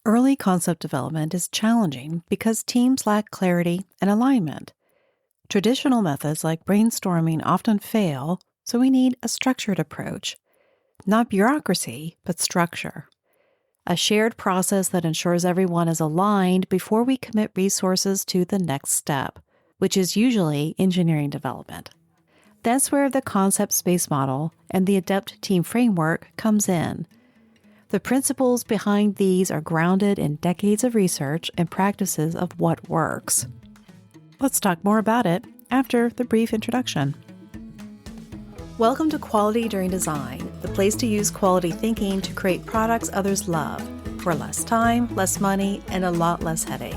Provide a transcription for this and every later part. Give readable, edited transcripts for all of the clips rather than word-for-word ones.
Early concept development is challenging because teams lack clarity and alignment. Traditional methods like brainstorming often fail, so we need a structured approach. Not bureaucracy, but structure. A shared process that ensures everyone is aligned before we commit resources to the next step, which is usually engineering development. That's where the concept space model and the ADEPT Team Framework comes in. The principles behind these are grounded in decades of research and practices of what works. Let's talk more about it after the brief introduction. Welcome to Quality During Design, the place to use quality thinking to create products others love for less time, less money, and a lot less headache.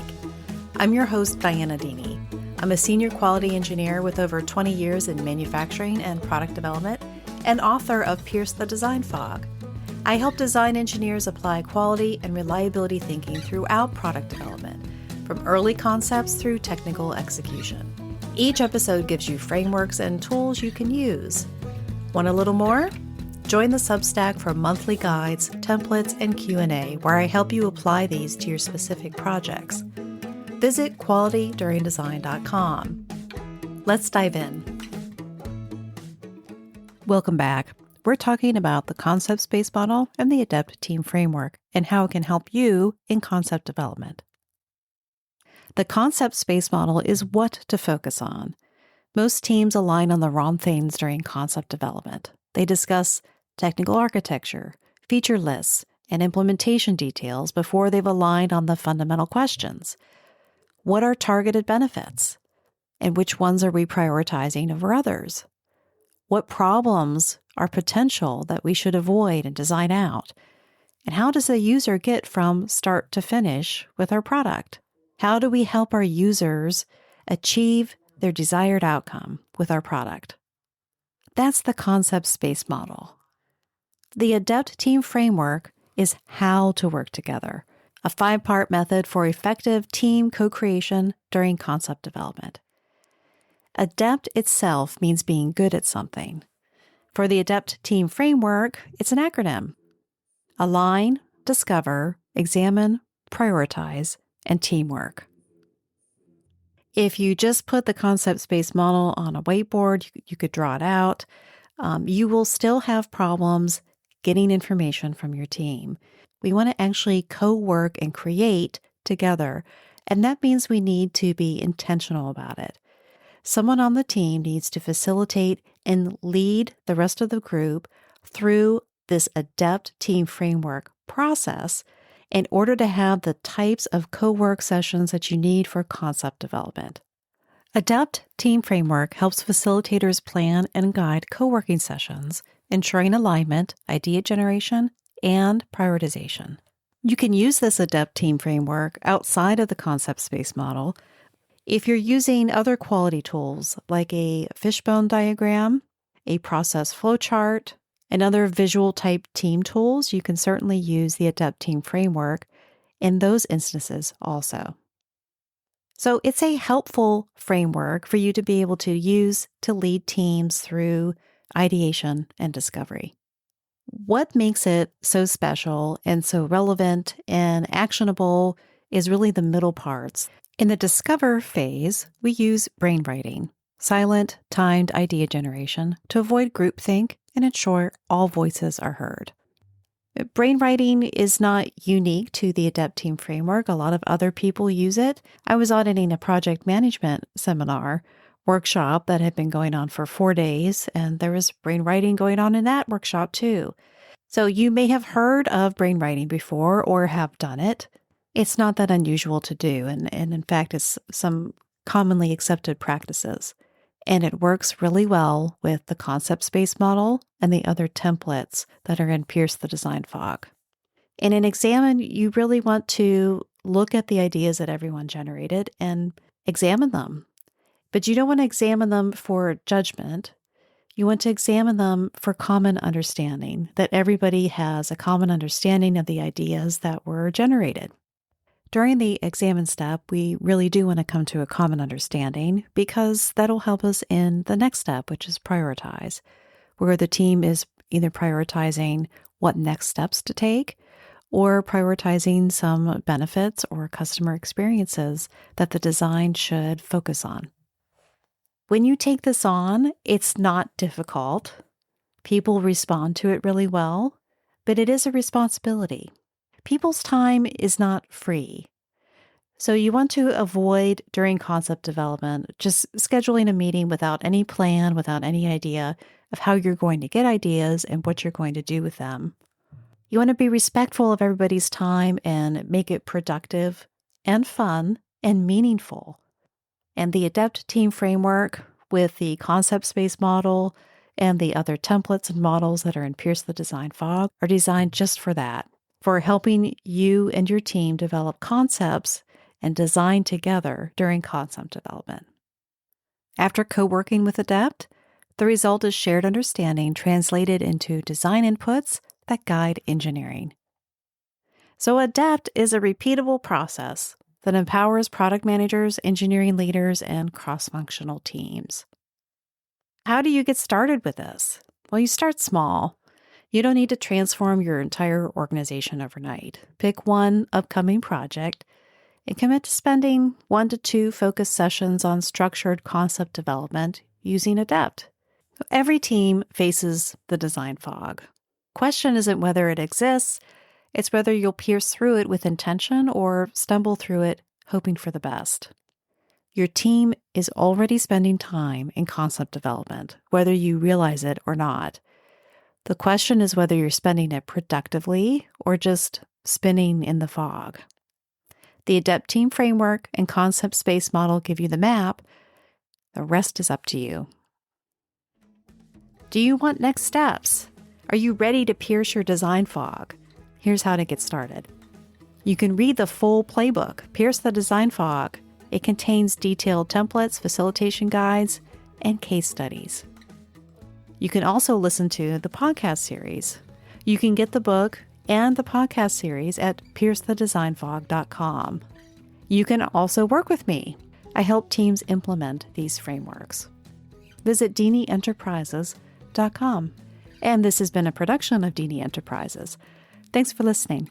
I'm your host, Diana Dini. I'm a senior quality engineer with over 20 years in manufacturing and product development and author of Pierce the Design Fog. I help design engineers apply quality and reliability thinking throughout product development, from early concepts through technical execution. Each episode gives you frameworks and tools you can use. Want a little more? Join the Substack for monthly guides, templates, and Q&A, where I help you apply these to your specific projects. Visit qualityduringdesign.com. Let's dive in. Welcome back. We're talking about the concept space model and the ADEPT Team Framework and how it can help you in concept development. The concept space model is what to focus on. Most teams align on the wrong things during concept development. They discuss technical architecture, feature lists, and implementation details before they've aligned on the fundamental questions. What are targeted benefits? And which ones are we prioritizing over others? What problems are potential that we should avoid and design out? And how does the user get from start to finish with our product? How do we help our users achieve their desired outcome with our product? That's the concept space model. The ADEPT Team Framework is how to work together, a 5-part method for effective team co-creation during concept development. ADEPT itself means being good at something. For the ADEPT Team Framework, it's an acronym: Align, Discover, Examine, Prioritize, and Teamwork. If you just put the concept space model on a whiteboard, you could draw it out. You will still have problems getting information from your team. We want to actually co-work and create together, and that means we need to be intentional about it. Someone on the team needs to facilitate and lead the rest of the group through this ADEPT Team Framework process in order to have the types of co-work sessions that you need for concept development. ADEPT Team Framework helps facilitators plan and guide co-working sessions, ensuring alignment, idea generation, and prioritization. You can use this ADEPT Team Framework outside of the concept space model. If you're using other quality tools like a fishbone diagram, a process flowchart, and other visual type team tools, you can certainly use the ADEPT Team Framework in those instances also. So it's a helpful framework for you to be able to use to lead teams through ideation and discovery. What makes it so special and so relevant and actionable is really the middle parts. In the discover phase, we use brainwriting, silent, timed idea generation, to avoid groupthink and ensure all voices are heard. Brainwriting is not unique to the ADEPT Team Framework. A lot of other people use it. I was auditing a project management seminar workshop that had been going on for 4 days, and there was brainwriting going on in that workshop too. So you may have heard of brainwriting before or have done it. It's not that unusual to do, and in fact, it's some commonly accepted practices. And it works really well with the concept space model and the other templates that are in Pierce the Design Fog. In an examine, you really want to look at the ideas that everyone generated and examine them. But you don't want to examine them for judgment. You want to examine them for common understanding, that everybody has a common understanding of the ideas that were generated. During the examine step, we really do want to come to a common understanding because that'll help us in the next step, which is prioritize, where the team is either prioritizing what next steps to take or prioritizing some benefits or customer experiences that the design should focus on. When you take this on, it's not difficult. People respond to it really well, but it is a responsibility. People's time is not free. So you want to avoid, during concept development, just scheduling a meeting without any plan, without any idea of how you're going to get ideas and what you're going to do with them. You want to be respectful of everybody's time and make it productive and fun and meaningful. And the ADEPT Team Framework with the concept space model and the other templates and models that are in Pierce the Design Fog are designed just for that, for helping you and your team develop concepts and design together during concept development. After co-working with ADEPT, the result is shared understanding translated into design inputs that guide engineering. So ADEPT is a repeatable process that empowers product managers, engineering leaders, and cross-functional teams. How do you get started with this? Well, you start small. You don't need to transform your entire organization overnight. Pick one upcoming project and commit to spending 1 to 2 focused sessions on structured concept development using ADEPT. Every team faces the design fog. Question isn't whether it exists, it's whether you'll pierce through it with intention or stumble through it hoping for the best. Your team is already spending time in concept development, whether you realize it or not. The question is whether you're spending it productively or just spinning in the fog. The ADEPT Team Framework and Concept Space Model give you the map. The rest is up to you. Do you want next steps? Are you ready to pierce your design fog? Here's how to get started. You can read the full playbook, Pierce the Design Fog. It contains detailed templates, facilitation guides, and case studies. You can also listen to the podcast series. You can get the book and the podcast series at piercethedesignfog.com. You can also work with me. I help teams implement these frameworks. Visit DiniEnterprises.com. And this has been a production of Dini Enterprises. Thanks for listening.